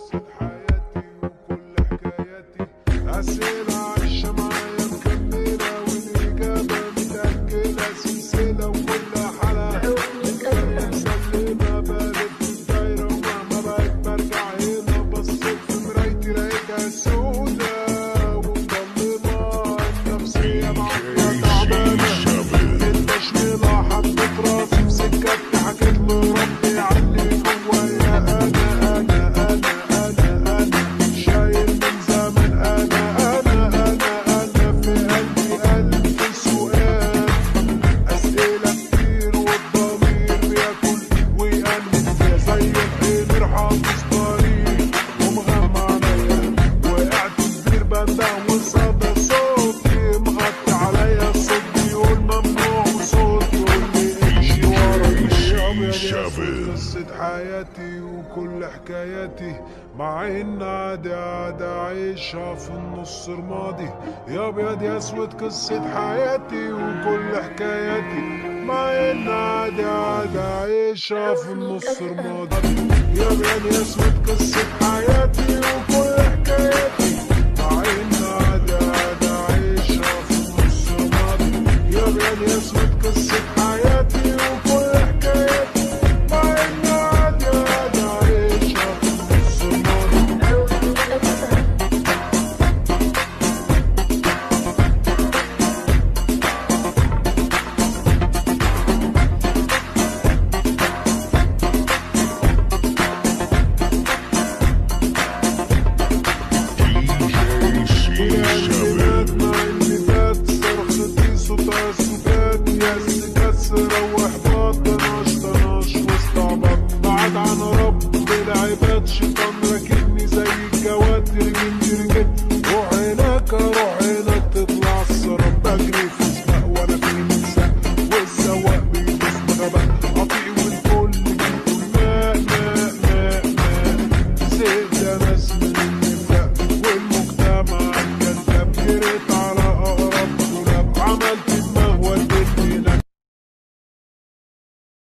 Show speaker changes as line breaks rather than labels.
قصة حياتي وكل حكاياتي، أسئلة عايشة معايا مكملة والإجابة متأكدة، سلسلة وكل حلقة نتكلم سلمة، بلف الدايرة ومهما بقيت برجع هنا، بصيت في مرايتي لقيتها سودا ومضلمة، النفسية معايا تعبانة، التشميلة حطيت راسي في سكتي، حكيت لربي عني جوايا أنا شايل من زمان، أنا في قلبي ألف سؤال، أسئلة كتير والضمير بياكل ويقلب زي الحمير حافظ طريق ومغمى عليا، وقعت كبير بندم وصدى صوتي مغطي عليا، الصوت بيقول ممنوع وصوت يقول لي امشي ورا أبيض. قصة حياتي وكل حكاياتي، مع ان عادي عايشها في النص رمادي، يا ابيض يا اسود قصة حياتي وكل حكاياتي، مع ان عادي عايشها في النص رمادي، يا ابيض يا اسود قصة حياتي وكل